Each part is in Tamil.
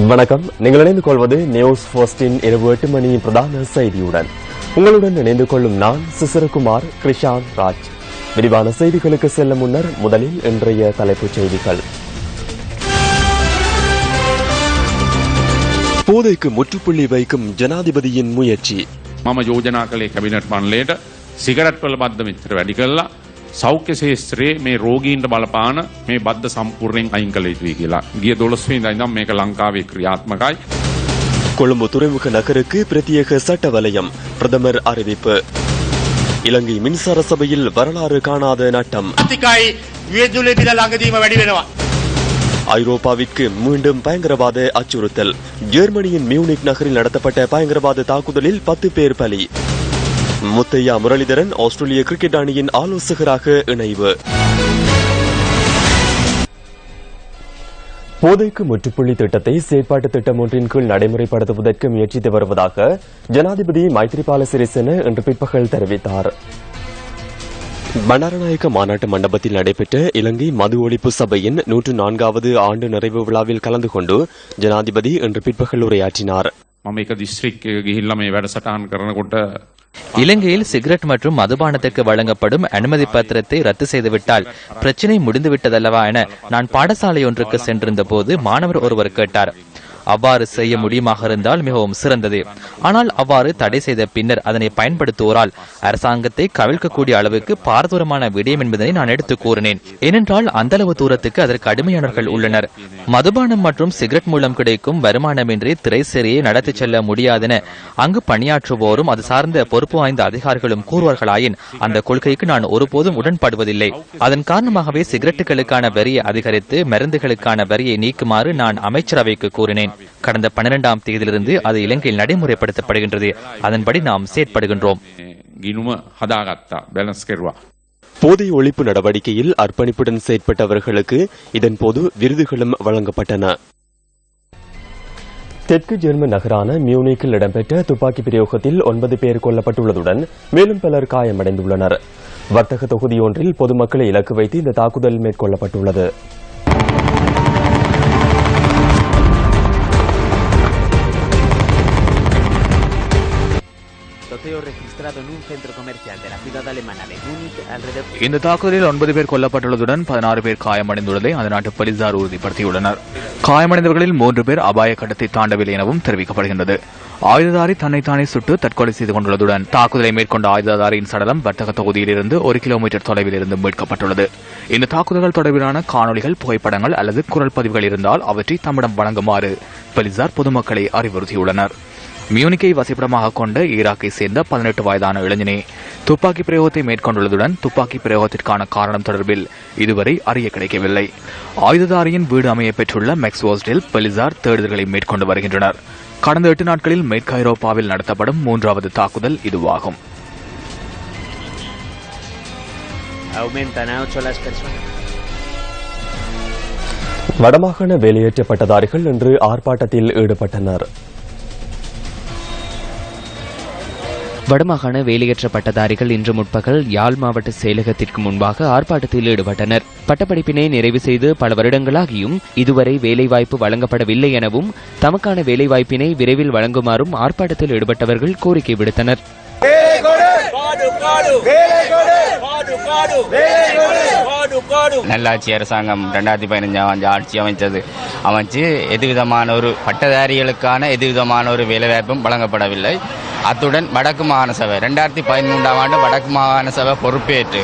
வணக்கம். நீங்கள் இணைந்து கொள்வது நியூஸ் ஃபர்ஸ்டின் இரவு 8 மணி பிரதான செய்தியுடன். உங்களுடன் இணைந்து கொள்ளும் நான் சிசிரகுமார் கிருஷாந்த் ராஜ். விரிவான செய்திகளுக்கு செல்ல முன்னர் முதலில் இன்றைய தலைப்புச் செய்திகள். போதைக்கு முற்றுப்புள்ளி வைக்கும் ஜனாதிபதியின் முயற்சி. මම යෝජනා කළේ කැබිනට් මණ්ඩලයට සිගරට් වල බද්ද මෙච්චර වැඩි කළා සෞඛ්‍ය ශාස්ත්‍රයේ මේ රෝගීන්ට බලපාන මේ බද්ද සම්පූර්ණයෙන් අයින් කළ යුතුයි කියලා. ගිය 12 වෙනිදා ඉඳන් මේක ලංකාවේ ක්‍රියාත්මකයි. கொழும்பு துறைமுக நகருக்கு பிரத்யேக சட்ட வலயம், பிரதமர் அறிவிப்பு. இலங்கை மின்சார சபையில் வரலாறு காணாத நட்டம். ஐரோப்பாவிற்கு மீண்டும் பயங்கரவாத அச்சுறுத்தல். ஜெர்மனியின் மியூனிக் நகரில் நடத்தப்பட்ட பயங்கரவாத தாக்குதலில் 10 பேர் பலி. முத்தையா முரளிதரன் ஆஸ்திரேலிய கிரிக்கெட் அணியின் ஆலோசகராக இணைவு. போதைக்கு முற்றுப்புள்ளி திட்டத்தை செயற்பாட்டு திட்டம் ஒன்றின் கீழ் நடைமுறைப்படுத்துவதற்கு முயற்சித்து வருவதாக ஜனாதிபதி மைத்ரிபால சிறிசேன இன்று பிற்பகல் தெரிவித்தார். பண்டாரநாயக்க மாநாட்டு மண்டபத்தில் நடைபெற்ற இலங்கை மது ஒழிப்பு சபையின் 104வது ஆண்டு நிறைவு விழாவில் கலந்து கொண்டு ஜனாதிபதி இன்று பிற்பகல் உரையாற்றினார். இலங்கையில் சிகரெட் மற்றும் மதுபானத்திற்கு வழங்கப்படும் அனுமதி பத்திரத்தை ரத்து செய்துவிட்டால் பிரச்சினை முடிந்துவிட்டதல்லவா என நான் பாடசாலை ஒன்றுக்கு சென்றிருந்த போது மாணவர் ஒருவர் கேட்டார். அவ்வாறு செய்ய முடியுமாக இருந்தால் மிகவும் சிறந்தது. ஆனால் அவ்வாறு தடை செய்த பின்னர் அதனை பயன்படுத்துவோரால் அரசாங்கத்தை கவிழ்க்கக்கூடிய அளவுக்கு பாரதூரமான விடயம் என்பதனை நான் எடுத்து கூறினேன். ஏனென்றால் அந்த அளவு தூரத்துக்கு அதற்கு அடிமையானவர்கள் உள்ளனர். மதுபானம் மற்றும் சிகரெட் மூலம் கிடைக்கும் வருமானமின்றி திரைசேரியை நடத்தி செல்ல முடியாதென அங்கு பணியாற்றுவோரும் அது சார்ந்த பொறுப்பு வாய்ந்த அதிகாரிகளும் கூறுவார்களாயின் அந்த கொள்கைக்கு நான் ஒருபோதும் உடன்படுவதில்லை. அதன் காரணமாகவே சிகரெட்டுகளுக்கான வரியை அதிகரித்து மருந்துகளுக்கான வரியை நீக்குமாறு நான் அமைச்சரவைக்கு கூறினேன். கடந்த 12ஆம் தேதியிலிருந்து அது இலங்கையில் நடைமுறைப்படுத்தப்படுகின்றது. அதன்படி நாம் செயற்படுகின்றோம். போதை ஒழிப்பு நடவடிக்கையில் அர்ப்பணிப்புடன் செயற்பட்டவர்களுக்கு இதன்போது விருதுகளும் வழங்கப்பட்டன. தெற்கு ஜெர்மன் நகரான மியூனிக்கில் இடம்பெற்ற துப்பாக்கி பிரயோகத்தில் 9 பேர் கொல்லப்பட்டுள்ளதுடன் மேலும் பலர் காயமடைந்துள்ளனர். வர்த்தக தொகுதி ஒன்றில் பொதுமக்களை இலக்கு வைத்து இந்த தாக்குதல் மேற்கொள்ளப்பட்டுள்ளது. இந்த தாக்குதலில் 9 பேர் கொல்லப்பட்டுள்ளதுடன் 16 பேர் காயமடைந்துள்ளதை அந்த நாட்டு போலீசார் உறுதிப்படுத்தியுள்ளனர். காயமடைந்தவர்களில் 3 பேர் அபாய கட்டத்தை தாண்டவில்லை எனவும் தெரிவிக்கப்படுகின்றது. ஆயுததாரி தன்னைத்தானே சுட்டு தற்கொலை செய்து கொண்டுள்ளதுடன் தாக்குதலை மேற்கொண்ட ஆயுததாரியின் சடலம் வர்த்தக தொகுதியிலிருந்து 1 கிலோமீட்டர் தொலைவில் இருந்து மீட்கப்பட்டுள்ளது. இந்த தாக்குதல்கள் தொடர்பிலான காணொலிகள், புகைப்படங்கள் அல்லது குரல் பதிவுகள் இருந்தால் அவற்றை தம்மிடம் வழங்குமாறு போலீசார் பொதுமக்களை அறிவுறுத்தியுள்ளனர். மியூனிக்கை வசிப்பிடமாக கொண்ட ஈராக்கை சேர்ந்த 18 வயதான இளைஞனே துப்பாக்கி பிரயோகத்தை மேற்கொண்டுள்ளதுடன் துப்பாக்கி பிரயோகத்திற்கான காரணம் தொடர்பில் இதுவரை அறிய கிடைக்கவில்லை. ஆயுததாரியின் வீடு அமைய பெற்றுள்ள மெக்ஸ்வோஸ்டில் போலீசார் தேடுதல்களை மேற்கொண்டு வருகின்றனர். கடந்த 8 நாட்களில் மேற்கு ஐரோப்பாவில் நடத்தப்படும் 3வது தாக்குதல் இதுவாகும். வடமாகாண வேலையேற்ற பட்டதாரிகள் இன்று ஆர்ப்பாட்டத்தில் ஈடுபட்டனர். வடமாகாண வேலையற்ற பட்டதாரிகள் இன்று முற்பகல் யாழ் மாவட்ட செயலகத்திற்கு முன்பாக ஆர்ப்பாட்டத்தில் ஈடுபட்டனர். பட்டப்படிப்பினை நிறைவு செய்து பல வருடங்களாகியும் இதுவரை வேலைவாய்ப்பு வழங்கப்படவில்லை எனவும் தமக்கான வேலைவாய்ப்பினை விரைவில் வழங்குமாறும் ஆர்ப்பாட்டத்தில் ஈடுபட்டவர்கள் கோரிக்கை விடுத்தனர். நல்லாட்சி அரசாங்கம் 2015 ஆட்சி அமைச்சு எதுவிதமான ஒரு பட்டதாரிகளுக்கான எதுவிதமான ஒரு வேலைவாய்ப்பும் வழங்கப்படவில்லை. அத்துடன் வடக்கு மாகாண சபை 2013ஆம் ஆண்டு வடக்கு மாகாண சபை பொறுப்பேற்று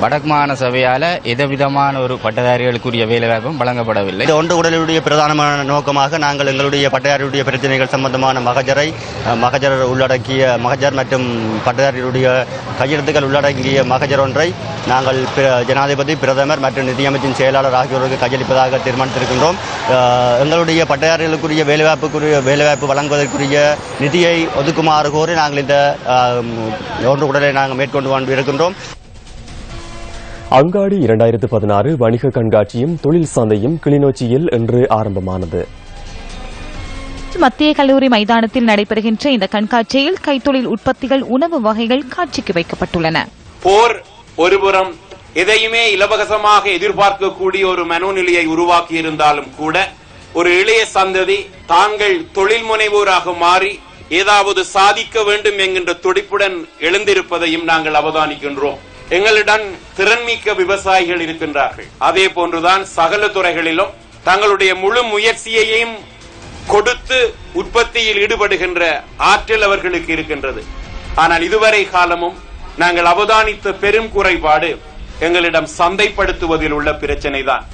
வடக்கு மாகாண சபையால் எதவிதமான ஒரு பட்டதாரிகளுக்குரிய வேலைவாய்ப்பும் வழங்கப்படவில்லை. இந்த ஒன்று உடலுடைய பிரதானமான நோக்கமாக நாங்கள் எங்களுடைய பட்டதாரிகளுடைய பிரச்சனைகள் சம்பந்தமான மகஜர் உள்ளடக்கிய மகஜர் மற்றும் பட்டதாரிகளுடைய கையெழுத்துக்கள் உள்ளடங்கிய மகஜர் ஒன்றை நாங்கள் ஜனாதிபதி, பிரதமர் மற்றும் நிதியமைச்சின் செயலாளர் ஆகியோருக்கு கையளிப்பதாக தீர்மானித்திருக்கின்றோம். எங்களுடைய பட்டதாரிகளுக்குரிய வேலைவாய்ப்பு வழங்குவதற்குரிய நிதியை ஒதுக்குமாறு கோரி நாங்கள் இந்த ஒன்று உடலை நாங்கள் மேற்கொண்டு இருக்கின்றோம். அங்காடி 2016 வணிக கண்காட்சியும் தொழில் சந்தையும் கிளிநொச்சியில் இன்று ஆரம்பமானது. மத்திய கல்லூரி மைதானத்தில் நடைபெறுகின்ற இந்த கண்காட்சியில் கைத்தொழில் உற்பத்திகள், உணவு வகைகள் காட்சிக்கு வைக்கப்பட்டுள்ளன. போர் ஒருபுறம் எதையுமே இலவசமாக எதிர்பார்க்கக்கூடிய ஒரு மனோநிலையை உருவாக்கி இருந்தாலும் கூட ஒரு இளைய சந்ததி தாங்கள் தொழில் முனைவோராக மாறி ஏதாவது சாதிக்க வேண்டும் என்கின்ற துடிப்புடன் எழுந்திருப்பதையும் நாங்கள் அவதானிக்கின்றோம். எங்களிடம் திறன்மிக்க விவசாயிகள் இருக்கின்றார்கள். அதே போன்றுதான் சகல துறைகளிலும் தங்களுடைய முழு முயற்சியையும் கொடுத்து உற்பத்தியில் ஈடுபடுகின்ற ஆற்றல் அவர்களுக்கு இருக்கின்றது. ஆனால் இதுவரை காலமும் நாங்கள் அவதானித்த பெரும் குறைபாடு எங்களிடம் சந்தைப்படுத்துவதில் உள்ள பிரச்சனை தான்.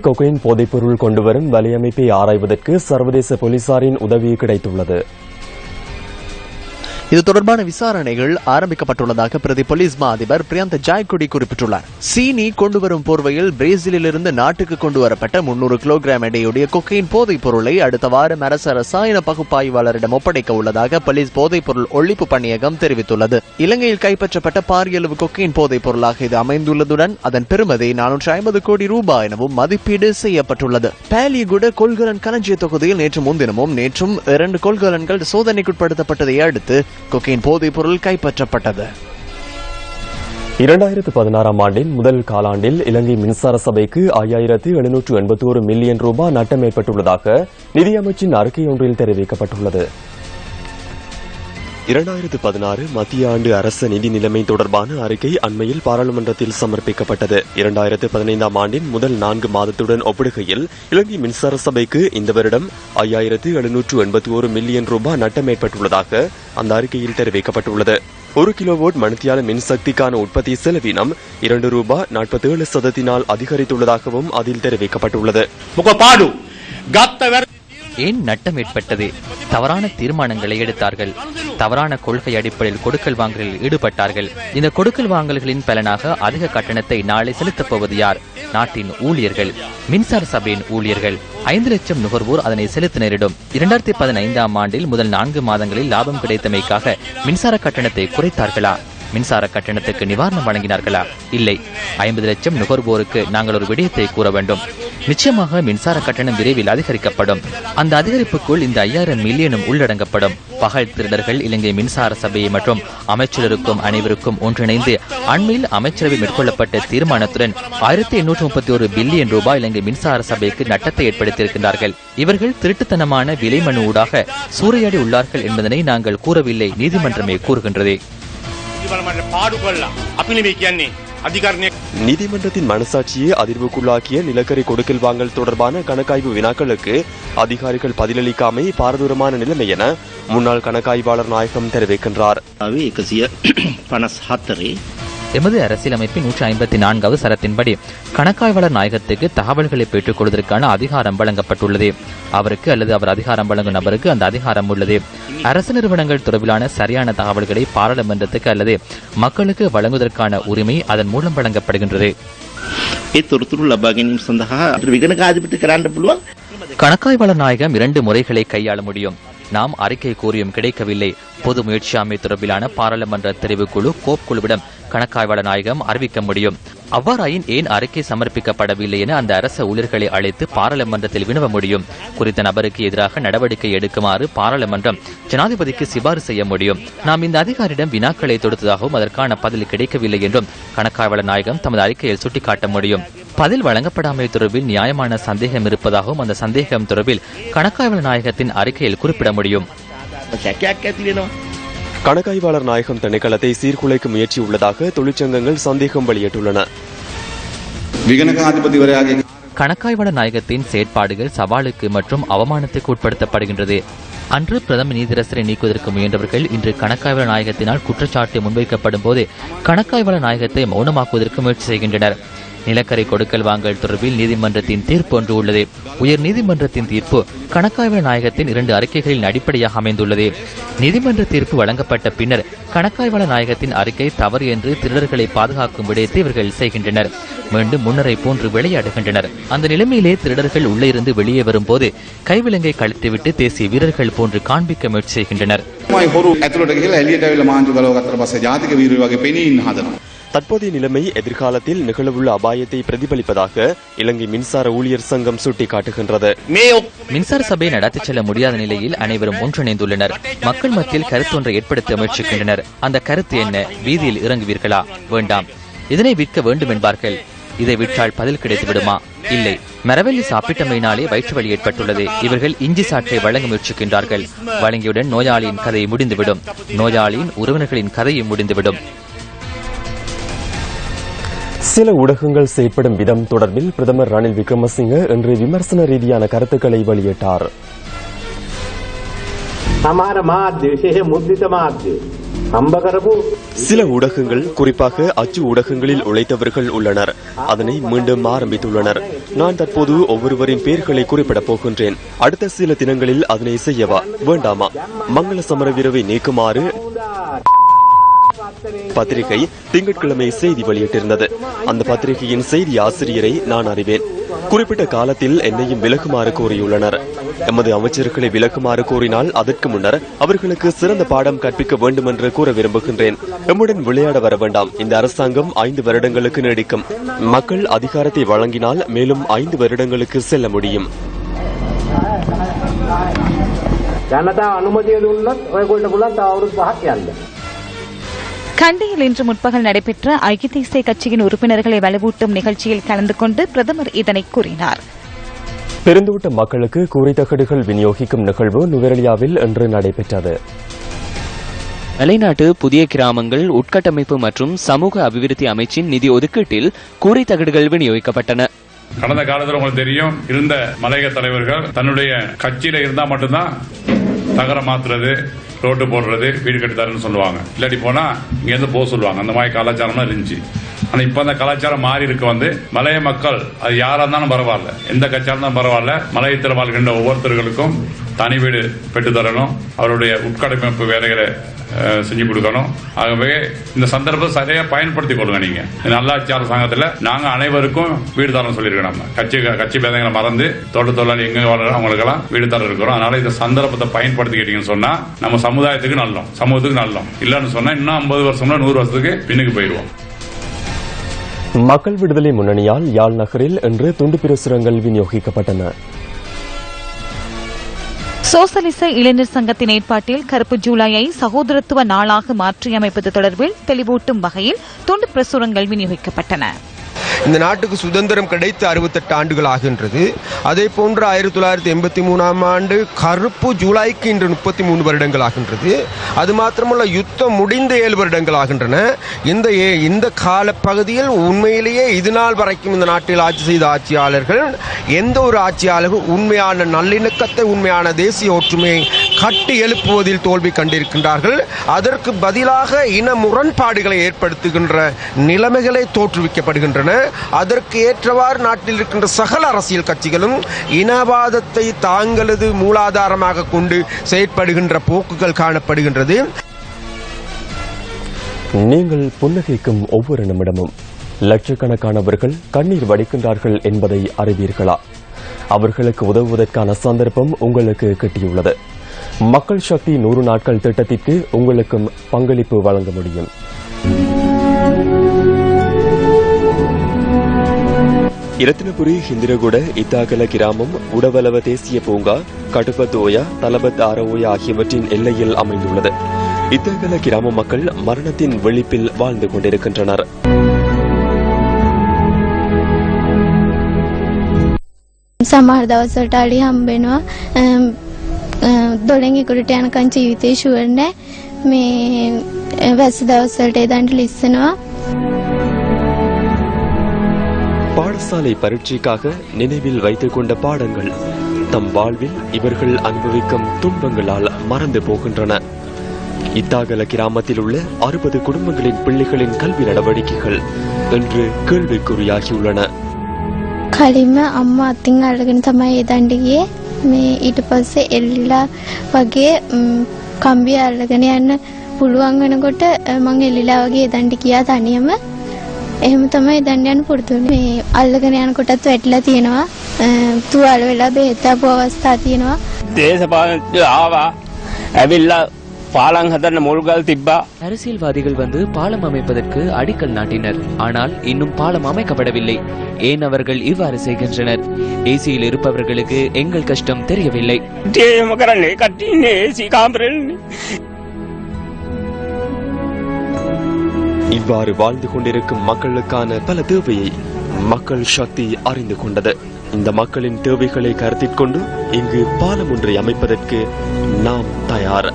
கொக்கைன் போதைப்பொருள் கொண்டுவரும் வலையமைப்பை ஆராய்வதற்கு சர்வதேச போலீசாரின் உதவி கிடைத்துள்ளது. இது தொடர்பான விசாரணைகள் ஆரம்பிக்கப்பட்டுள்ளதாக பிரதி போலீஸ் மா அதிபர் பிரியந்த ஜாய்குடி குறிப்பிட்டுள்ளார். சீனி கொண்டுவரும் போர்வையில் பிரேசிலிலிருந்து நாட்டுக்கு கொண்டுவரப்பட்ட 300 கிலோகிராம் எடையுடைய கொக்கையின் போதைப் பொருளை அடுத்த வாரம் அரசு ரசாயன பகுப்பாய்வாளரிடம் ஒப்படைக்க உள்ளதாக போலீஸ் போதைப் பொருள் ஒழிப்பு பணியகம் தெரிவித்துள்ளது. இலங்கையில் கைப்பற்றப்பட்ட பாரியளவு கொக்கையின் போதைப் பொருளாக இது அமைந்துள்ளதுடன் அதன் பெறுமதி 450 கோடி ரூபாய் எனவும் மதிப்பீடு செய்யப்பட்டுள்ளது. பாலியகுட கொள்கலன் களஞ்சிய தொகுதியில் நேற்று முன்தினமும் நேற்றும் 2 கொள்கலன்கள் சோதனைக்குட்படுத்தப்பட்டதை அடுத்து கொக்கையின் போதைப் பொருள் கைப்பற்றப்பட்டது. 2016 ஆண்டின் முதல் காலாண்டில் இலங்கை மின்சார சபைக்கு 5781 மில்லியன் ரூபாய் நட்டம் ஏற்பட்டுள்ளதாக நிதியமைச்சின் அறிக்கை ஒன்றில் தெரிவிக்கப்பட்டுள்ளது. 2016 மத்திய ஆண்டு அரச நிதி நிலைமை தொடர்பான அறிக்கை அண்மையில் பாராளுமன்றத்தில் சமர்ப்பிக்கப்பட்டது. 2015 ஆண்டின் முதல் 4 மாதத்துடன் ஒப்பிடுகையில் இலங்கை மின்சார சபைக்கு இந்த வருடம் 5781 மில்லியன் ரூபாய் நட்டம் ஏற்பட்டுள்ளதாக அந்த அறிக்கையில் தெரிவிக்கப்பட்டுள்ளது. 1 கிலோவாட் மணித்தியால மின்சக்திக்கான உற்பத்தி செலவினம் 2 ரூபாய் 47 சதத்தினால் அதிகரித்துள்ளதாகவும் அதில் தெரிவிக்கப்பட்டுள்ளது. ஏன் நட்டம் ஏற்பட்டது? தவறான தீர்மானங்களை எடுத்தார்கள். தவறான கொள்கை அடிப்படையில் கொடுக்கல் வாங்கலில் ஈடுபட்டார்கள். இந்த கொடுக்கல் வாங்கல்களின் பலனாக அதிக கட்டணத்தை நாளை செலுத்தப் போவது யார்? நாட்டின் ஊழியர்கள், மின்சார சபையின் ஊழியர்கள். 5 லட்சம் நுகர்வோர் அதனை செலுத்த நேரிடும். 2015 ஆண்டில் முதல் 4 மாதங்களில் லாபம் கிடைத்தமைக்காக மின்சார கட்டணத்தை குறைத்தார்களா? மின்சார கட்டணத்துக்கு நிவாரணம் வழங்கினார்களா? இல்லை. 50 லட்சம் நுகர்வோருக்கு நாங்கள் ஒரு விடயத்தை கூற வேண்டும். நிச்சயமாக மின்சார கட்டணம் விரைவில் அதிகரிக்கப்படும். அந்த அதிகரிப்புக்குள் இந்த 5000 மில்லியனும் உள்ளடங்கப்படும். பகல் திருடர்கள் இலங்கை மின்சார சபையை மற்றும் அமைச்சருக்கும் அனைவருக்கும் ஒன்றிணைந்து அண்மையில் அமைச்சரவை மேற்கொள்ளப்பட்ட தீர்மானத்துடன் 1831 பில்லியன் ரூபாய் இலங்கை மின்சார சபைக்கு நட்டத்தை ஏற்படுத்தியிருக்கின்றார்கள். இவர்கள் திருட்டுத்தனமான விலை மனு ஊடாக சூறையாடி உள்ளார்கள் என்பதனை நாங்கள் கூறவில்லை, நீதிமன்றமே கூறுகின்றது. நீதிமன்றத்தின் மனசாட்சியை அதிர்வுக்குள்ளாக்கிய நிலக்கரி கொடுக்கல் வாங்கல் தொடர்பான கணக்காய்வு வினாக்களுக்கு அதிகாரிகள் பதிலளிக்காமை பாரதூரமான நிலைமை என முன்னாள் கணக்காய்வாளர் நாயகம் தெரிவிக்கின்றார். எமது அரசியலமைப்பின் 154வது சரத்தின்படி கணக்காய்வாளர் நாயகத்துக்கு தகவல்களை பெற்றுக் கொள்வதற்கான அதிகாரம் வழங்கப்பட்டுள்ளது. அவருக்கு அல்லது அவர் அதிகாரம் வழங்கும் நபருக்கு அந்த அதிகாரம் உள்ளது. அரசு நிறுவனங்கள் தொடர்பிலான சரியான தகவல்களை பாராளுமன்றத்துக்கு அல்லது மக்களுக்கு வழங்குவதற்கான உரிமை அதன் மூலம் வழங்கப்படுகின்றது. கணக்காய்வாளர் நாயகம் 2 முறைகளை கையாள முடியும். நாம் அறிக்கை கூறியும் கிடைக்கவில்லை. பொது முயற்சியாமை தொடர்பிலான பாராளுமன்ற தெரிவுக்குழு கோப் குழுவிடம் கணக்காய்வாளர் நாயகம் அறிவிக்க முடியும். அவ்வாறாயின் ஏன் அறிக்கை சமர்ப்பிக்கப்படவில்லை என அந்த அரச ஊழியர்களை அழைத்து பாராளுமன்றத்தில் வினவ முடியும். குறித்த நபருக்கு எதிராக நடவடிக்கை எடுக்குமாறு பாராளுமன்றம் ஜனாதிபதிக்கு சிபாரிசு செய்ய முடியும். நாம் இந்த அதிகாரியிடம் வினாக்களை தொடுத்ததாகவும் அதற்கான பதில் கிடைக்கவில்லை என்றும் கணக்காய்வாளர் நாயகம் தமது அறிக்கையில் சுட்டிக்காட்ட முடியும். பதில் வழங்கப்படாமை தொடர்பில் நியாயமான சந்தேகம் இருப்பதாகவும் அந்த சந்தேகம் தொடர்பில் கணக்காய்வாளர் நாயகத்தின் அறிக்கையில் குறிப்பிட முடியும். கணக்காய்வாளர் நாயகம் திணைக்களத்தை சீர்குலைக்கும் முயற்சி உள்ளதாக தொழிற்சங்கங்கள் சந்தேகம் வெளியிட்டுள்ளன. கணக்காய்வாளர் நாயகத்தின் செயற்பாடுகள் சவாலுக்கு மற்றும் அவமானத்துக்கு உட்படுத்தப்படுகின்றது. அன்று பிரதம நீதியரசரை நீக்குவதற்கு முயன்றவர்கள் இன்று கணக்காய்வாளர் நாயகத்தினால் குற்றச்சாட்டு முன்வைக்கப்படும் போது கணக்காய்வாளர் நாயகத்தை மௌனமாக்குவதற்கு முயற்சி செய்கின்றனர். நிலக்கரி கொடுக்கல் வாங்கல் தொடர்பில் நீதிமன்றத்தின் தீர்ப்பு ஒன்று உள்ளது. உயர் நீதிமன்றத்தின் தீர்ப்பு கணக்காய்வாளர் நாயகத்தின் 2 அறிக்கைகளின் அடிப்படையாக அமைந்துள்ளது. நீதிமன்ற தீர்ப்பு வழங்கப்பட்ட பின்னர் கணக்காய்வாளர் நாயகத்தின் அறிக்கை தவறு என்று திருடர்களை பாதுகாக்கும் விடயத்தை இவர்கள் செய்கின்றனர். மீண்டும் முன்னரை போன்று விளையாடுகின்றனர். அந்த நிலைமையிலே திருடர்கள் உள்ளே இருந்து வெளியே வரும்போது கைவிலங்கை கழற்றிவிட்டு தேசிய வீரர்கள் போன்று காண்பிக்க முயற்சி செய்கின்றனர். தற்போதைய நிலைமை எதிர்காலத்தில் நிகழவுள்ள அபாயத்தை பிரதிபலிப்பதாக இலங்கை மின்சார ஊழியர் சங்கம் சுட்டிக்காட்டுகின்றது. மின்சார சபையை நடத்தி செல்ல முடியாத நிலையில் அனைவரும் ஒன்றிணைந்துள்ளனர். மக்கள் மத்தியில் கருத்து ஒன்றை ஏற்படுத்த முயற்சிக்கின்றனர். அந்த கருத்து என்ன? வீதியில் இறங்குவீர்களா? வேண்டாம். இதனை விற்க வேண்டும் என்பார்கள். இதை விற்றால் பதில் கிடைத்து விடுமா? இல்லை. மரவள்ளி சாப்பிட்டமையினாலே வயிற்று வலி ஏற்பட்டுள்ளது. இவர்கள் இஞ்சி சாற்றை வழங்க முயற்சிக்கின்றார்கள். வழங்கியுடன் நோயாளியின் கதை முடிந்துவிடும். நோயாளியின் உறவினர்களின் கதையும் முடிந்துவிடும். சில ஊடகங்கள் செயற்படும் விதம் தொடர்பில் பிரதமர் ரணில் விக்ரமசிங்க இன்று விமர்சன ரீதியான கருத்துக்களை வெளியிட்டார். சில ஊடகங்கள், குறிப்பாக அச்சு ஊடகங்களில் உழைத்தவர்கள் உள்ளனர். அதனை மீண்டும் ஆரம்பித்துள்ளனர். நான் தற்போது ஒவ்வொருவரின் பெயர்களை குறிப்பிடப் போகின்றேன். அடுத்த சில தினங்களில் அதனை செய்யவா வேண்டாமா? மங்கள சமரவீரவை நீக்குமாறு பத்திரிகை திங்கட்கிழமை செய்தி வெளியிட்டிருந்தது. அந்த பத்திரிகையின் செய்தி ஆசிரியரை நான் அறிவேன். குறிப்பிட்ட காலத்தில் என்னையும் விலகுமாறு கோரியுள்ளனர். எமது அமைச்சர்களை விலகுமாறு கோரினால் அதற்கு முன்னர் அவர்களுக்கு சிறந்த பாடம் கற்பிக்க வேண்டும் என்று கூற விரும்புகின்றேன். எம்முடன் விளையாட வர வேண்டாம். இந்த அரசாங்கம் 5 வருடங்களுக்கு நீடிக்கும். மக்கள் அதிகாரத்தை வழங்கினால் மேலும் 5 வருடங்களுக்கு செல்ல முடியும். கண்டியில் இன்று முற்பகல் நடைபெற்ற ஐக்கிய தேசிய கட்சியின் உறுப்பினர்களை வலுவூட்டும் நிகழ்ச்சியில் கலந்து கொண்டு பிரதமர் இதனை கூறினார். பெருந்தோட்ட மக்களுக்கு கூரைத்தகடுகள் விநியோகிக்கும் நிகழ்வு நுவரெலியாவில் இன்று நடைபெற்றது. மலைநாட்டு புதிய கிராமங்கள் உட்கட்டமைப்பு மற்றும் சமூக அபிவிருத்தி அமைச்சின் நிதி ஒதுக்கீட்டில் கூரைத்தகடுகள் விநியோகிக்கப்பட்டன. கடந்த காலத்தில் உங்களுக்கு தெரியும், இருந்த மலையக தலைவர்கள் தன்னுடைய கட்சியில இருந்தா மட்டும்தான் தகரம் மாத்துறது, ரோட்டு போடுறது, வீடு கட்டித்தாருன்னு சொல்லுவாங்க. இல்லாட்டி போனா இங்க இருந்து போக சொல்லுவாங்க. அந்த மாதிரி கலாச்சாரம் இருந்துச்சு. ஆனா இப்ப அந்த கலாச்சாரம் மாறி இருக்க மலைய மக்கள், அது யாரா இருந்தாலும் பரவாயில்ல, எந்த கட்சியா இருந்தாலும் பரவாயில்ல, மலையத்தில் வாழ்கின்ற ஒவ்வொருத்தர்களுக்கும் தனி வீடு பெற்று தரணும். அவருடைய உட்கட்டமைப்பு வேலைகளை செஞ்சு கொடுக்கணும். ஆகவே இந்த சந்தர்ப்பத்தை சரியா பயன்படுத்திக் கொள்ளுங்க. நீங்க நல்லாட்சி அரசாங்கத்தில் நாங்க அனைவருக்கும் வீடு தரம் சொல்லியிருக்கோம். நம்ம கட்சி பேதங்களை மறந்து தோட்ட தொழிலாளி எங்க வாழ்ற அவங்களுக்கெல்லாம் வீடு தரம் இருக்கிறோம். அதனால இந்த சந்தர்ப்பத்தை பயன்படுத்திக்கிட்டீங்கன்னு சொன்னா நம்ம சமுதாயத்துக்கு நல்லோம், சமூகத்துக்கு நல்லோம். இல்லன்னு சொன்னா இன்னும் 50 வருஷம்ல 100 வருஷத்துக்கு பின்னுக்கு போயிடுவோம். மக்கள் விடுதலை முன்னணியால் யாழ் நகரில் இன்று துண்டு பிரசுரங்கள் விநியோகிக்கப்பட்டன. சோசலிச இளைஞர் சங்கத்தின் ஏற்பாட்டில் கருப்பு ஜூலையை சகோதரத்துவ நாளாக மாற்றியமைப்பது தொடர்பில் தெளிவூட்டும் வகையில் துண்டு பிரசுரங்கள் விநியோகிக்கப்பட்டன. இந்த நாட்டுக்கு சுதந்திரம் கிடைத்து 68 ஆண்டுகள் ஆகின்றது. அதே போன்று 1983 ஆண்டு கருப்பு ஜூலைக்கு இன்று 33 வருடங்கள் ஆகின்றது. அது மாத்திரமல்ல, யுத்தம் முடிந்து 7 வருடங்கள் ஆகின்றன. இந்த கால பகுதியில் உண்மையிலேயே இது நாள் வரைக்கும் இந்த நாட்டில் ஆட்சி செய்த ஆட்சியாளர்கள் எந்த ஒரு ஆட்சியாளரும் உண்மையான நல்லிணக்கத்தை, உண்மையான தேசிய ஒற்றுமையை கட்டி எழுப்புவதில் தோல்வி கண்டிருக்கின்றார்கள். அதற்கு பதிலாக இன முரண்பாடுகளை ஏற்படுத்துகின்ற நிலைமைகளை தோற்றுவிக்கப்படுகின்றன. அதற்கு ஏற்றவாறு நாட்டில் இருக்கின்ற சகல அரசியல் கட்சிகளும் இனவாதத்தை தாங்களது மூலாதாரமாக கொண்டு செயற்படுகின்ற போக்குகள் காணப்படுகின்றது. நீங்கள் புன்னகைக்கும் ஒவ்வொரு நிமிடமும் லட்சக்கணக்கானவர்கள் கண்ணீர் வடிக்கின்றார்கள் என்பதை அறிவீர்களா? அவர்களுக்கு உதவுவதற்கான சந்தர்ப்பம் உங்களுக்கு கிட்டியுள்ளது. மக்கள் சக்தி 100 நாட்கள் திட்டத்திற்கு உங்களுக்கும் பங்களிப்பு வழங்க முடியும். இரத்தினபுரி, ஹிந்திரகுட, இத்தாகல கிராமம், உடவலவ தேசிய பூங்கா, கடுபத்தோயா, தலபத் ஆரோயா ஆகியவற்றின் எல்லையில் அமைந்துள்ளது. இத்தாகல கிராம மக்கள் மரணத்தின் விழிப்பில் வாழ்ந்து கொண்டிருக்கின்றனர். සමහර දවස්වලට අඩි හම්බෙනවා. දොළෙන් එකට යනකන් ජීවිතේ ෂුවර් නෑ. මේ වැස්ස දවස්වලට එදන්ට ලිස්සනවා. பாடசாலை பரீட்சைக்காக நினைவில் வைத்துக் கொண்ட பாடங்கள் தம் வாழ்வில் இவர்கள் அனுபவிக்கும் துன்பங்களால் மறந்து போகின்றன. இத்தாகல கிராமத்தில் உள்ள 60 குடும்பங்களின் பிள்ளைகளின் கல்வி நடவடிக்கைகள் இன்று கேள்விக்குறியாகியுள்ளன. කලින්ම අම්මා අතින් අරගෙන තමයි එදන්ට ගියේ. මේ ඊට පස්සේ එල්ලිලා වගේ කම්බිය අරගෙන යන්න පුළුවන් වෙනකොට මම එල්ලිලා වගේ එදන්ට ගියා තනියම. එහෙම තමයි එදන්ට යන්න පුරුදු වෙන්නේ. මේ අල්ලගෙන යනකොටත් වැටිලා තියෙනවා. තුවාල වෙලා බෙහෙත් ආපු අවස්ථා තියෙනවා. දේශපාලනඥයෝ ආවා. ඇවිල්ලා பாலம் ஹதன முள்கள் திப்பா. அரசியல்வாதிகள் வந்து பாலம் அமைப்பதற்கு அடிக்கல் நாட்டினர். ஆனால் இன்னும் பாலம் அமைக்கப்படவில்லை. ஏன் அவர்கள் இவ்வாறு செய்கின்றனர்? ஏசியில் இருப்பவர்களுக்கு எங்கள் கஷ்டம் தெரியவில்லை. இவ்வாறு வாழ்ந்து கொண்டிருக்கும் மக்களுக்கான பல தேவையை மக்கள் சக்தி அறிந்து கொண்டது. இந்த மக்களின் தேவைகளை கருத்தில் கொண்டு இங்கு பாலம் ஒன்றை அமைப்பதற்கு நாம் தயார்.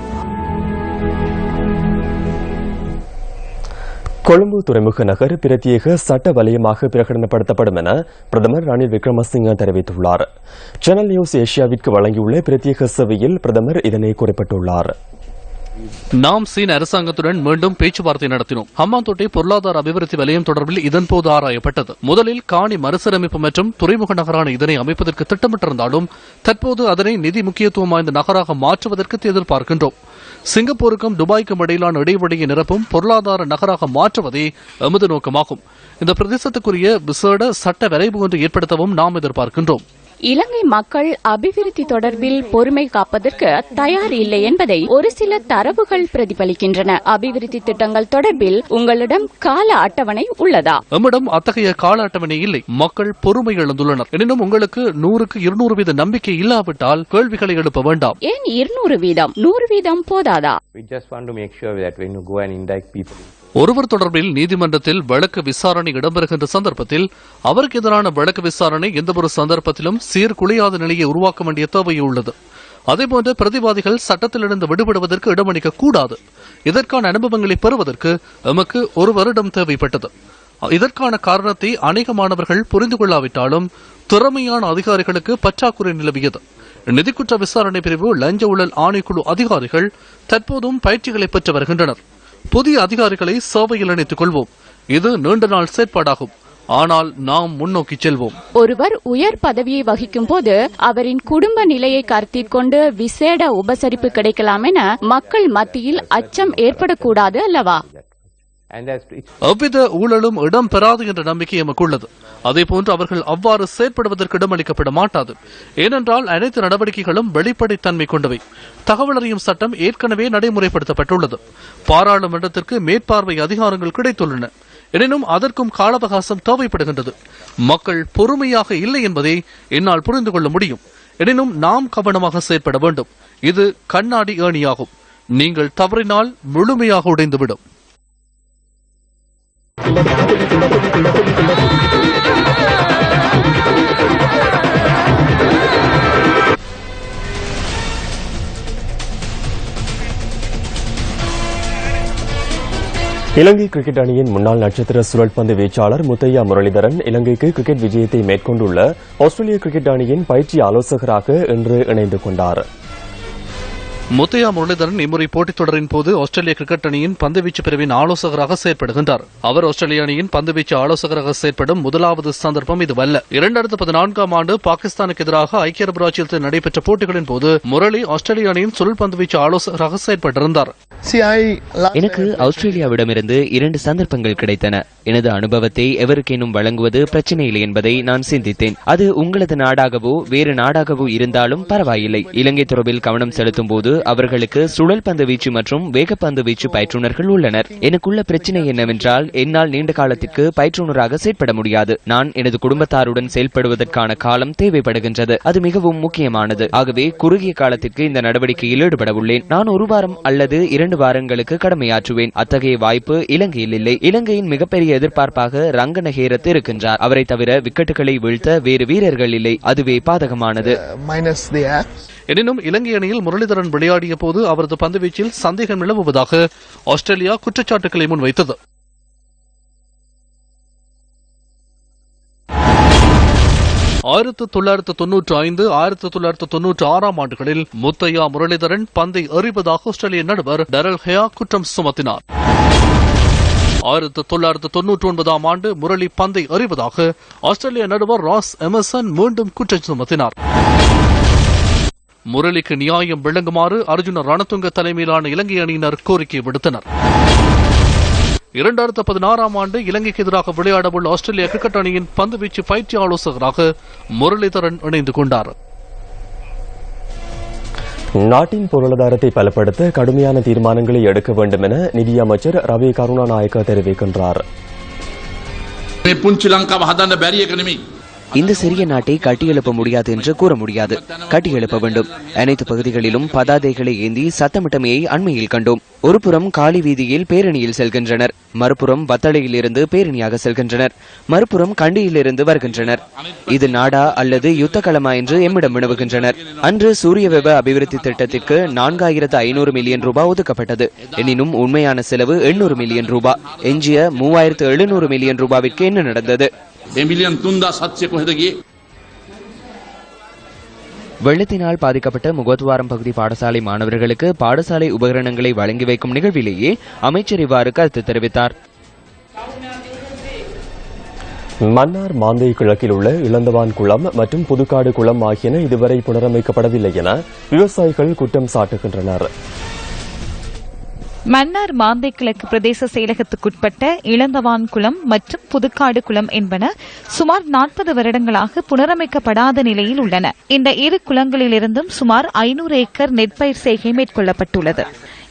கொழும்பு துறைமுக நகர் பிரத்யேக சட்ட வலயமாக பிரகடனப்படுத்தப்படும் என பிரதமர் ரணில் விக்ரமசிங்க தெரிவித்துள்ளார். சேனல் நியூஸ் ஏசியாவிற்கு வழங்கியுள்ள பிரத்யேக சேவையில் பிரதமர் இதனை குறிப்பிட்டுள்ளார். நாம் சீன அரசாங்கத்துடன் மீண்டும் பேச்சுவார்த்தை நடத்தினோம். ஹம்பாந்தோட்டை பொருளாதார அபிவிருத்தி வலயம் தொடர்பில் இதன்போது ஆராயப்பட்டது. முதலில் காணி மறுசீரமைப்பு மற்றும் துறைமுக நகரான இதனை அமைப்பதற்கு திட்டமிட்டிருந்தாலும் தற்போது அதனை நிதி முக்கியத்துவம் வாய்ந்த நகராக மாற்றுவதற்கு எதிர்பார்க்கின்றோம். சிங்கப்பூருக்கும் துபாய்க்கும் இடையிலான இடைவெளியை நிரப்பும் பொருளாதார நகராக மாற்றுவதே எமது நோக்கமாகும். இந்த பிரதேசத்துக்குரிய விசேட சட்ட வரைவு ஒன்று ஏற்படுத்தவும் நாம் எதிர்பார்க்கின்றோம். இலங்கை மக்கள் அபிவிருத்தி தொடர்பில் பொறுமை காப்பதற்கு தயார் இல்லை என்பதை ஒரு சில தரவுகள் பிரதிபலிக்கின்றன. அபிவிருத்தி திட்டங்கள் தொடர்பில் உங்களிடம் கால அட்டவணை உள்ளதா? எம்மிடம் அத்தகைய கால அட்டவணை இல்லை. மக்கள் பொறுமை இழந்துள்ளனர். எனினும் உங்களுக்கு 100% நம்பிக்கை இல்லாவிட்டால் கேள்விகளை எழுப்ப வேண்டாம். ஏன் 200%? போதாதா? ஒருவர் தொடர்பில் நீதிமன்றத்தில் வழக்கு விசாரணை இடம்பெறுகின்ற சந்தர்ப்பத்தில் அவருக்கு எதிரான வழக்கு விசாரணை எந்தவொரு சந்தர்ப்பத்திலும் சீர்குலையாத நிலையை உருவாக்க வேண்டிய தேவை உள்ளது. அதேபோன்று பிரதிவாதிகள் சட்டத்திலிருந்து விடுபடுவதற்கு இடமளிக்க கூடாது. இதற்கான அனுபவங்களை பெறுவதற்கு எமக்கு 1 வருடம் தேவைப்பட்டது. இதற்கான காரணத்தை அநேக மாணவர்கள் புரிந்து கொள்ளாவிட்டாலும் திறமையான அதிகாரிகளுக்கு பற்றாக்குறை நிலவியது. நிதிக்குற்ற விசாரணை பிரிவு லஞ்ச ஊழல் ஆணைக்குழு அதிகாரிகள் தற்போதும் பயிற்சிகளை பெற்று வருகின்றனர். புதிய அதிகாரிகளை சேவையில் இணைத்துக் கொள்வோம். இது நீண்ட நாள் செயற்பாடாகும். ஆனால் நாம் முன்னோக்கி செல்வோம். ஒருவர் உயர் பதவியை வகிக்கும் போது அவரின் குடும்ப நிலையை கருத்தில் கொண்டு விசேட உபசரிப்பு கிடைக்கலாம் என மக்கள் மத்தியில் அச்சம் ஏற்படக்கூடாது அல்லவா? எவ்வித ஊழலும் இடம் பெறாது என்ற நம்பிக்கை எமக்கு உள்ளது. அதேபோன்று அவர்கள் அவ்வாறு செயற்படுவதற்கு இடமளிக்கப்பட மாட்டாது. ஏனென்றால் அனைத்து நடவடிக்கைகளும் வெளிப்படைத்தன்மை கொண்டவை. தகவல் அறியும் சட்டம் ஏற்கனவே நடைமுறைப்படுத்தப்பட்டுள்ளது. பாராளுமன்றத்திற்கு மேற்பார்வை அதிகாரங்கள் கிடைத்துள்ளன. எனினும் அதற்கும் கால அவகாசம் தேவைப்படுகின்றது. மக்கள் பொறுமையாக இல்லை என்பதை என்னால் புரிந்து கொள்ள முடியும். எனினும் நாம் கவனமாக செயற்பட வேண்டும். இது கண்ணாடி ஏணியாகும். நீங்கள் தவறினால் முழுமையாக உடைந்துவிடும். இலங்கை கிரிக்கெட் அணியின் முன்னாள் நட்சத்திர சுழற்பந்து வீச்சாளர் முத்தையா முரளிதரன் இலங்கைக்கு கிரிக்கெட் விஜயத்தை மேற்கொண்டுள்ள ஆஸ்திரேலிய கிரிக்கெட் அணியின் பயிற்சி ஆலோசகராக இன்று இணைந்து கொண்டார். முத்தையா முரளிதரன் இம்முறை போட்டித் தொடரின் போது ஆஸ்திரேலிய கிரிக்கெட் அணியின் பந்துவீச்சு பிரிவின் ஆலோசகராக செயற்படுகின்றார். அவர் ஆஸ்திரேலிய அணியின் பந்துவீச்சு ஆலோசகராக செயற்படும் முதலாவது சந்தர்ப்பம் இதுவல்ல. 2014ஆம் ஆண்டு பாகிஸ்தானுக்கு எதிராக ஐக்கிய அரபு ராச்சியத்தில் நடைபெற்ற போட்டிகளின் போது முரளி ஆஸ்திரேலிய அணியின் சுழல் பந்துவீச்சு ஆலோசகராக செயற்பட்டிருந்தார். எனக்கு ஆஸ்திரேலியாவிடமிருந்து 2 சந்தர்ப்பங்கள் கிடைத்தன. எனது அனுபவத்தை எவருக்கேனும் வழங்குவது பிரச்சனை இல்லை என்பதை நான் சிந்தித்தேன். அது உங்களது நாடாகவோ வேறு நாடாகவோ இருந்தாலும் பரவாயில்லை. இலங்கை தொடர்பில் கவனம் செலுத்தும் போது அவர்களுக்கு சுழல் பந்து வீச்சு மற்றும் வேகப்பந்து வீச்சு பயிற்றுனர்கள் உள்ளனர். எனக்குள்ள பிரச்சனை என்னவென்றால் என்னால் நீண்ட காலத்திற்கு பயிற்றுனராக செயற்பட முடியாது. நான் எனது குடும்பத்தாருடன் செயல்படுவதற்கான காலம் தேவைப்படுகின்றது. அது மிகவும் முக்கியமானது. ஆகவே குறுகிய காலத்திற்கு இந்த நடவடிக்கையில் ஈடுபட உள்ளேன். நான் 1 வாரம் அல்லது 2 வாரங்களுக்கு கடமையாற்றுவேன். அத்தகைய வாய்ப்பு இலங்கையில் இல்லை. இலங்கையின் மிகப்பெரிய எதிர்பார்ப்பாக ரங்கநகேரத் இருக்கின்றார். அவரை தவிர விக்கெட்டுகளை வீழ்த்த வேறு வீரர்கள் இல்லை. அதுவே பாதகமானது. எனினும் இலங்கை அணியில் முரளிதரன் விளையாடிய போது அவரது பந்துவீச்சில் சந்தேகம் நிலவுவதாக ஆஸ்திரேலியா குற்றச்சாட்டுகளை முன்வைத்தது. ஆயிரத்து 1995, 1996ஆம் ஆண்டுகளில் முத்தையா முரளிதரன் பந்தை எறிவதாக ஆஸ்திரேலிய நடுவர் டரல் ஹெயா குற்றம் சுமத்தினார். 1999ஆம் ஆண்டு முரளி பந்தை எறிவதாக ஆஸ்திரேலிய நடுவர் ராஸ் எமர்சன் மீண்டும் குற்றம் சுமத்தினார். முரளிக்கு நியாயம் வழங்குமாறு அர்ஜுன ரணதுங்க தலைமையிலான இலங்கை அணியினர் கோரிக்கை விடுத்தனர். 2016ஆம் ஆண்டு இலங்கைக்கு எதிராக விளையாடவுள்ள ஆஸ்திரேலிய கிரிக்கெட் அணியின் பந்துவீச்சு பயிற்சி ஆலோசகராக முரளிதரன் இணைந்து கொண்டார். நாட்டின் பொருளாதாரத்தை பலப்படுத்த கடுமையான தீர்மானங்களை எடுக்க வேண்டும் என நிதியமைச்சர் ரவி கருணாநாயக்க தெரிவிக்கின்றார். இந்த சிறிய நாட்டை கட்டியெழுப்ப முடியாது என்று கூற முடியாது. கட்டியெழுப்ப வேண்டும். அனைத்து பகுதிகளிலும் பதாதைகளை ஏந்தி சத்தமிட்டமையை அண்மையில் கண்டோம். ஒரு புறம் காலி வீதியில் பேரணியில் செல்கின்றனர், மறுபுறம் வத்தளையில் இருந்து பேரணியாக செல்கின்றனர், மறுபுறம் கண்டியிலிருந்து வருகின்றனர். இது நாடா அல்லது யுத்த களமா என்று எம்மிடம் வினவுகின்றனர். அன்று சூரிய வெப்ப அபிவிருத்தி திட்டத்திற்கு 4500 மில்லியன் ரூபாய் ஒதுக்கப்பட்டது. எனினும் உண்மையான செலவு 800 மில்லியன் ரூபாய். எஞ்சிய 3700 மில்லியன் ரூபாவிற்கு என்ன நடந்தது? வெள்ளத்தினால் பாதிக்கப்பட்ட முகத்துவாரம் பகுதி பாடசாலை மாணவர்களுக்கு பாடசாலை உபகரணங்களை வழங்கி வைக்கும் நிகழ்விலேயே அமைச்சர் இவ்வாறு கருத்து தெரிவித்தார். மன்னார் மாந்தை கிழக்கில் உள்ள இளந்தவான் குளம் மற்றும் புதுக்காடு குளம் ஆகியன இதுவரை புனரமைக்கப்படவில்லை என விவசாயிகள் குற்றம் சாட்டுகின்றனர். மன்னார் மாந்தை கிழக்கு பிரதேச செயலகத்துக்குட்பட்ட இளந்தவான் குளம் மற்றும் புதுக்காடு குளம் என்பன சுமார் 40 வருடங்களாக புனரமைக்கப்படாத நிலையில் உள்ளன. இந்த இரு குளங்களிலிருந்தும் சுமார் 500 ஏக்கர் நெற்பயிர் செய்கை மேற்கொள்ளப்பட்டுள்ளது.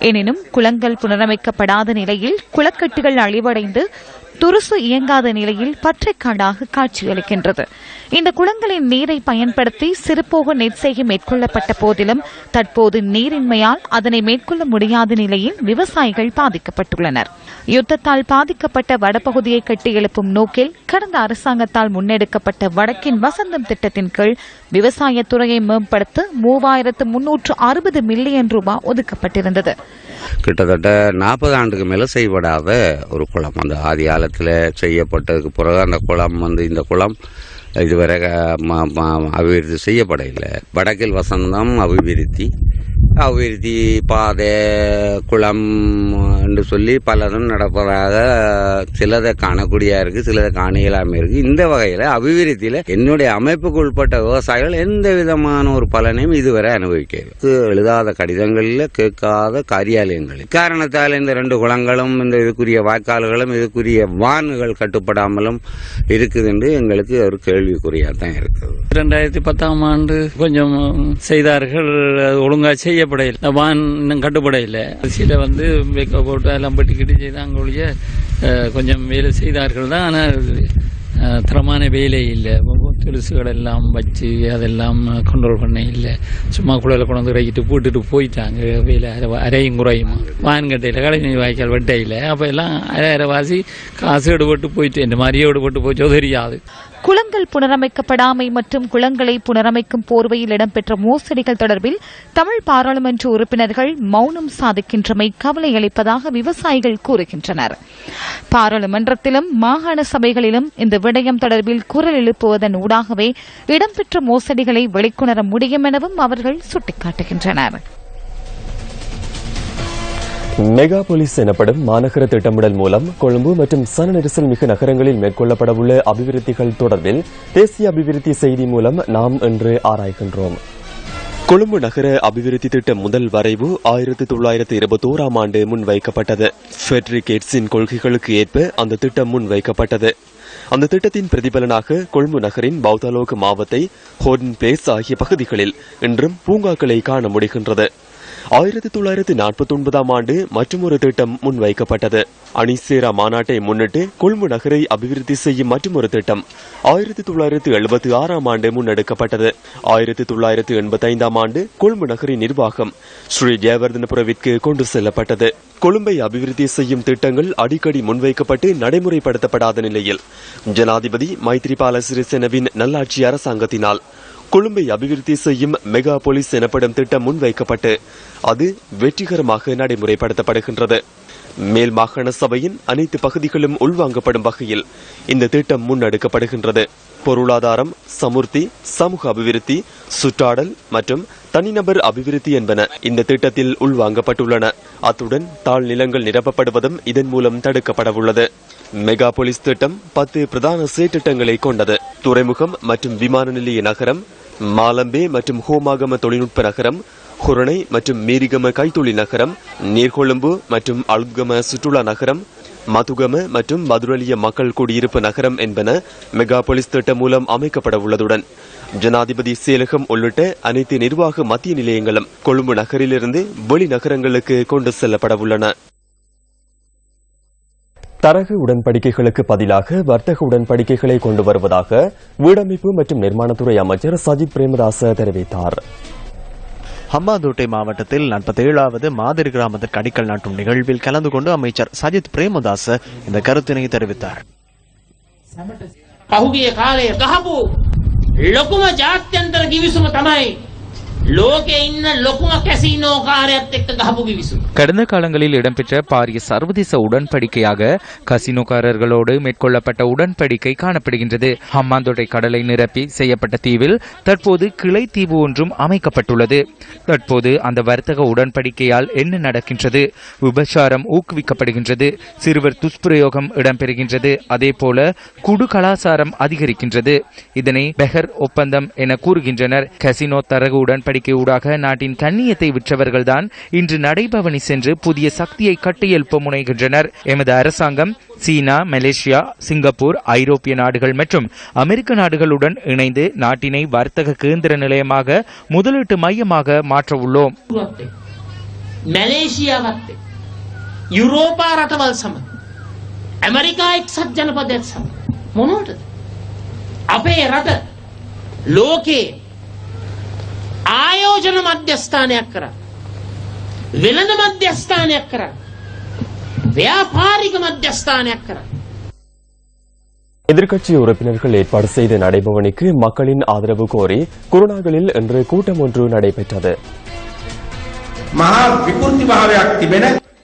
எனினும் குளங்கள் புனரமைக்கப்படாத நிலையில் குளக்கட்டுகள் அழிவடைந்து துருசு இயங்காத நிலையில் பற்றைக்காடாக காட்சியளிக்கின்றது. இந்த குளங்களின் நீரை பயன்படுத்தி சிறுபோக நெற்செய்கை மேற்கொள்ளப்பட்ட போதிலும் தற்போது நீரின்மையால் அதனை மேற்கொள்ள முடியாத நிலையில் விவசாயிகள் பாதிக்கப்பட்டுள்ளனர். யுத்தத்தால் பாதிக்கப்பட்ட வடபகுதியை கட்டியெழுப்பும் நோக்கில் கடந்த அரசாங்கத்தால் முன்னெடுக்கப்பட்ட வடக்கின் வசந்தம் திட்டத்தின் கீழ் விவசாயத்துறையை மேம்படுத்த 3360 மில்லியன் ரூபாய் ஒதுக்கப்பட்டிருந்தது. கிட்டத்தட்ட 40 ஆண்டுக்கு மேலே செய்யப்படாத ஒரு குளம். அந்த ஆதி காலத்தில் செய்யப்பட்டதுக்கு பிறகு அந்த குளம் இந்த குளம் இதுவரை அபிவிருத்தி செய்யப்படவில்லை. வடக்கில் வசந்தம் அபிவிருத்தி பாதை குளம் என்று சொல்லி பலரும் நடப்பதாக சிலதை காணக்கூடியா இருக்கு, சிலதை காண இயலாமல் இருக்கு. இந்த வகையில் அபிவிருத்தியில் என்னுடைய அமைப்புக்கு உட்பட்ட விவசாயிகள் எந்த விதமான ஒரு பலனையும் இதுவரை அனுபவிக்கிறது. எழுதாத கடிதங்களில், கேட்காத காரியாலயங்களில் காரணத்தால் இந்த 2 குளங்களும் இந்த இதுக்குரிய வாய்க்கால்களும் இதுக்குரிய வான்கள் கட்டுப்படாமலும் இருக்குது என்று எங்களுக்கு ஒரு கேள்விக்குறியாக தான் இருக்குது. 2010ஆம் ஆண்டு கொஞ்சம் செய்தார்கள், ஒழுங்காக செய்யப்படையில் வான் இன்னும் கட்டுப்படையில் சில வெக்க போட்டு எல்லாம் பட்டிக்கிட்டு செய்தாங்க ஒழிய கொஞ்சம் வேலை செய்தார்கள் தான். ஆனால் தரமான வேலை இல்லை. துருசுகள் எல்லாம் வச்சு அதெல்லாம் கண்ட்ரோல் பண்ண இல்லை. சும்மா குழலை கொண்டு இறக்கிட்டு போட்டுட்டு போயிட்டாங்க. வேலை அரையும் குறையுமா வான்கட்டையில் கடைநீர் வாய்க்கால் வெட்டையில் அப்போ எல்லாம் அரைவாசி காசு எடுபட்டு போயிட்டு இந்த மாதிரியே எடுபட்டு போச்சோ தெரியாது. குளங்கள் புனரமைக்கப்படாமை மற்றும் குளங்களை புனரமைக்கும் போர்வையில் இடம்பெற்ற மோசடிகள் தொடர்பில் தமிழ் பாராளுமன்ற உறுப்பினர்கள் மௌனம் சாதிக்கின்றமை கவலை அளிப்பதாக விவசாயிகள் கூறுகின்றனர். பாராளுமன்றத்திலும் மாகாண சபைகளிலும் இந்த விடயம் தொடர்பில் குரல் எழுப்புவதன் ஊடாகவே இடம்பெற்ற மோசடிகளை வெளிக்கொணர முடியும் எனவும் அவர்கள் சுட்டிக்காட்டுகின்றனர். மெகா போலீஸ் எனப்படும் மாநகர திட்டமிடல் மூலம் கொழும்பு மற்றும் சன நெரிசல் மிகு நகரங்களில் மேற்கொள்ளப்படவுள்ள அபிவிருத்திகள் தொடர்பில் தேசிய அபிவிருத்தி செய்தி மூலம் நாம் இன்று ஆராய்கின்றோம். கொழும்பு நகர அபிவிருத்தி திட்ட முதல் வரைவு 1921ஆம் ஆண்டு முன்வைக்கப்பட்டது. ஃபெட்ரிக் கேட்ஸின் கொள்கைகளுக்கு ஏற்ப அந்த திட்டம் முன்வைக்கப்பட்டது. அந்த திட்டத்தின் பிரதிபலனாக கொழும்பு நகரின் பௌத்தலோக மாவத்தை, ஹோர்டன் பிளேஸ் ஆகிய பகுதிகளில் இன்றும் பூங்காக்களை காண முடிகின்றது. 1949ஆம் ஆண்டு மற்றொரு திட்டம் முன்வைக்கப்பட்டது. அணிசேரா மாநாட்டை முன்னிட்டு கொழும்பு நகரை அபிவிருத்தி செய்யும் மற்றொரு திட்டம் 1976ஆம் ஆண்டு முன்னெடுக்கப்பட்டது. 1985ஆம் ஆண்டு கொழும்பு நகரின் நிர்வாகம் ஸ்ரீ ஜெயவர்தனபுரவிற்கு கொண்டு செல்லப்பட்டது. கொழும்பை அபிவிருத்தி செய்யும் திட்டங்கள் அடிக்கடி முன்வைக்கப்பட்டு நடைமுறைப்படுத்தப்படாத நிலையில் ஜனாதிபதி மைத்ரிபால சிறிசேனவின் நல்லாட்சி அரசாங்கத்தினால் கொழும்பை அபிவிருத்தி செய்யும் மெகா போலீஸ் எனப்படும் திட்டம் முன்வைக்கப்பட்டு அது வெற்றிகரமாக நடைமுறைப்படுத்தப்படுகின்றது. மேல் மாகாண சபையின் அனைத்து பகுதிகளும் உள்வாங்கப்படும் வகையில் இந்த திட்டம் முன்னெடுக்கப்படுகின்றது. பொருளாதாரம், சமுர்த்தி, சமூக அபிவிருத்தி, சுற்றாடல் மற்றும் தனிநபர் அபிவிருத்தி என்பன இந்த திட்டத்தில் உள்வாங்கப்பட்டுள்ளன. அத்துடன் தாழ் நிலங்கள் நிரப்பப்படுவதும் இதன் மூலம் தடுக்கப்படவுள்ளது. மெகா போலீஸ் திட்டம் 10 பிரதான செயற்றிட்டங்களை கொண்டது. துறைமுகம் மற்றும் விமான நிலைய நகரம், மாலம்பே மற்றும் ஹோமாகம தொழில்நுட்ப நகரம், ஹுரணை மற்றும் மீரிகம கைத்தொழில் நகரம், நீர்கொழும்பு மற்றும் அல்கம சுற்றுலா நகரம், மதுகம மற்றும் மதுரலிய மக்கள் குடியிருப்பு நகரம் என்பன மெகா போலீஸ் திட்டம் மூலம் அமைக்கப்பட உள்ளதுடன் ஜனாதிபதி செயலகம் உள்ளிட்ட அனைத்து நிர்வாக மத்திய நிலையங்களும் கொழும்பு நகரிலிருந்து வெளிநகரங்களுக்கு கொண்டு செல்லப்பட உள்ளன. தரகு உடன்படிக்கைகளுக்கு பதிலாக வர்த்தக உடன்படிக்கைகளை கொண்டு வருவதாக வீடமைப்பு மற்றும் நிர்மாணத்துறை அமைச்சர் சஜித் பிரேமதாச தெரிவித்தார். ஹம்பாந்தோட்டை மாவட்டத்தில் 47வது மாதிரி கிராமத்திற்கு அடிக்கல் நாட்டும் நிகழ்வில் கலந்து கொண்டு அமைச்சர் சஜித் பிரேமதாச இந்த கருத்தினை தெரிவித்தார். පහුගිය කාලේ ගහපු ලොකුම ජාත්‍යන්තර කිවිසුම තමයි ලෝකේ ඉන්න ලොකුම කැසිනෝ කාර්යයත් එක්ක ගහපු කිවිසුම. கடந்த காலங்களில் இடம்பெற்ற பாரிய சர்வதேச உடன்படிக்கையாக கசினோக்காரர்களோடு மேற்கொள்ளப்பட்ட உடன்படிக்கை காணப்படுகின்றது. ஹம்பாந்தோட்டை கடலை நிரப்பி செய்யப்பட்ட தீவில் தற்போது கிளை தீவு ஒன்றும் அமைக்கப்பட்டுள்ளது. தற்போது அந்த வர்த்தக உடன்படிக்கையால் என்ன நடக்கின்றது? விபச்சாரம் ஊக்குவிக்கப்படுகின்றது, சிறுவர் துஷ்பிரயோகம் இடம்பெறுகின்றது, அதேபோல குடு கலாச்சாரம் அதிகரிக்கின்றது. இதனை பெஹர் ஒப்பந்தம் என கூறுகின்றனர். கசினோ தரகு உடன்படிக்கை ஊடாக நாட்டின் கண்ணியத்தை விற்றவர்கள்தான் இன்று நடைபவனி சென்று புதிய சக்தியை கட்டியெழுப்ப முனைகின்றனர். எமது அரசாங்கம் சீனா, மலேசியா, சிங்கப்பூர், ஐரோப்பிய நாடுகள் மற்றும் அமெரிக்க நாடுகளுடன் இணைந்து நாட்டினை வர்த்தக கேந்திர நிலையமாக, முதலீட்டு மையமாக மாற்ற உள்ளோம். මැලේසියාවත් යුරෝපා රටවල් සමග ඇමරිකා එක්සත් ජනපදයත් සමග මොනවටද අපේ රට ලෝකේ ආයෝජන මධ්‍යස්ථානයක් කරා, වෙළඳ මධ්‍යස්ථානයක් කරා, ව්‍යාපාරික මධ්‍යස්ථානයක් කරා. எதிர்க்கட்சி உறுப்பினர்கள் ஏற்பாடு செய்த நடைபவனிக்கு மக்களின் ஆதரவு கோரி குருநாகலில் இன்று கூட்டம் ஒன்று நடைபெற்றது.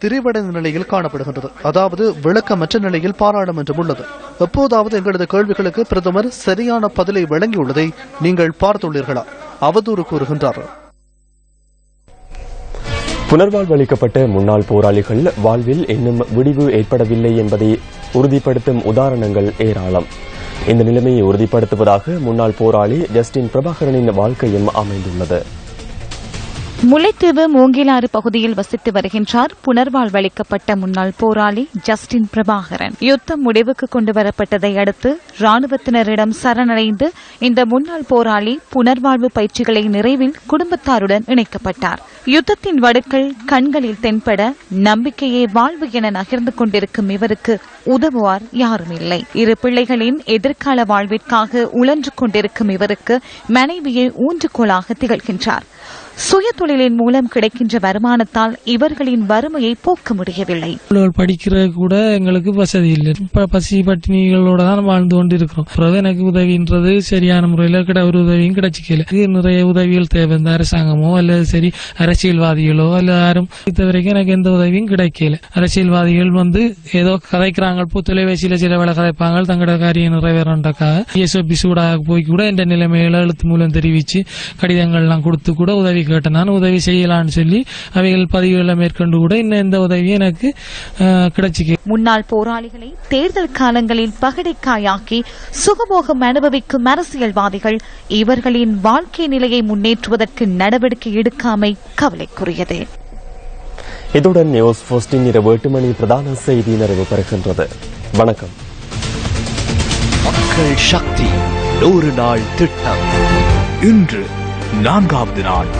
திரிவடைந்த நிலையில் காணப்படுகின்றது. அதாவது விளக்கமற்ற நிலையில் பாராளுமன்றம் உள்ளது. எப்போதாவது எங்களது கேள்விகளுக்கு பிரதமர் சரியான பதிலை வழங்கியுள்ளதை நீங்கள் பார்த்துள்ளீர்களா? அவதூறு கூறுகின்றார். புனர்வாழ்வளிக்கப்பட்ட முன்னாள் போராளிகள் வாழ்வில் இன்னும் விடிவு ஏற்படவில்லை என்பதை உறுதிப்படுத்தும் உதாரணங்கள் ஏராளம். இந்த நிலைமையை உறுதிப்படுத்துவதாக முன்னாள் போராளி ஜஸ்டின் பிரபாகரனின் வாழ்க்கையும் அமைந்துள்ளது. முல்லைத்தீவு மூங்கிலாறு பகுதியில் வசித்து வருகின்றார் புனர்வாழ்வளிக்கப்பட்ட முன்னாள் போராளி ஜஸ்டின் பிரபாகரன். யுத்தம் முடிவுக்கு கொண்டுவரப்பட்டதை அடுத்து ராணுவத்தினரிடம் சரணடைந்து இந்த முன்னாள் போராளி புனர்வாழ்வு பயிற்சிகளை நிறைவில் குடும்பத்தாருடன் இணைக்கப்பட்டார். யுத்தத்தின் வடுக்கள் கண்களில் தென்பட நம்பிக்கையே வாழ்வு என நகர்ந்து கொண்டிருக்கும் இவருக்கு உதவுவார் யாரும் இல்லை. 2 பிள்ளைகளின் எதிர்கால வாழ்விற்காக உழன்று கொண்டிருக்கும் இவருக்கு மனைவியை ஊன்றுகோலாக திகழ்கின்றார். சுய தொழிலின் மூலம் கிடைக்கின்ற வருமானத்தால் இவர்களின் வறுமையை போக்க முடியவில்லை. படிக்கிற கூட எங்களுக்கு வசதி இல்லை. பசி பட்டினிகளோட தான் வாழ்ந்து கொண்டு இருக்கிறோம். எனக்கு உதவின்றது சரியான முறையில் ஒரு உதவியும் கிடைச்சிக்கல. நிறைய உதவிகள் தேவை. இந்த அரசாங்கமோ அல்லது சரி அரசியல்வாதிகளோ அல்ல யாரும் இது வரைக்கும் எனக்கு எந்த உதவியும் கிடைக்கல. அரசியல்வாதிகள் ஏதோ கதைக்கிறாங்க, தொலைபேசியில சில வேலை கதைப்பாங்க, தங்களோட காரியம் நிறைவேறக்காக எஸ்ஓபி சூடாக போய் கூட இந்த நிலைமையில எழுத்து மூலம் தெரிவிச்சு கடிதங்கள்லாம் கொடுத்து கூட உதவி கேட்டேன். நான் உதவி செய்யலான்னு சொல்லி அவைகள் பதிவுகளை மேற்கொண்டு கூட இன்னும் எந்த உதவியும் எனக்கு கிடைச்சிக்க. முன்னாள் போராளிகளை தேர்தல் காலங்களில் பகடைக்காயாக்கி சுகபோகம் அனுபவிக்கும் அரசியல்வாதிகள் இவர்களின் வாழ்க்கை நிலையை முன்னேற்றுவதற்கு நடவடிக்கை எடுக்காமை கவலைக்குரியது. இதுடன் நியூஸ் போஸ்டின் இரவு 8 மணி பிரதான செய்தி நிறைவு பெறுகின்றது. வணக்கம். மக்கள் சக்தி 100 நாள் திட்டம் இன்று 4வது நாள்.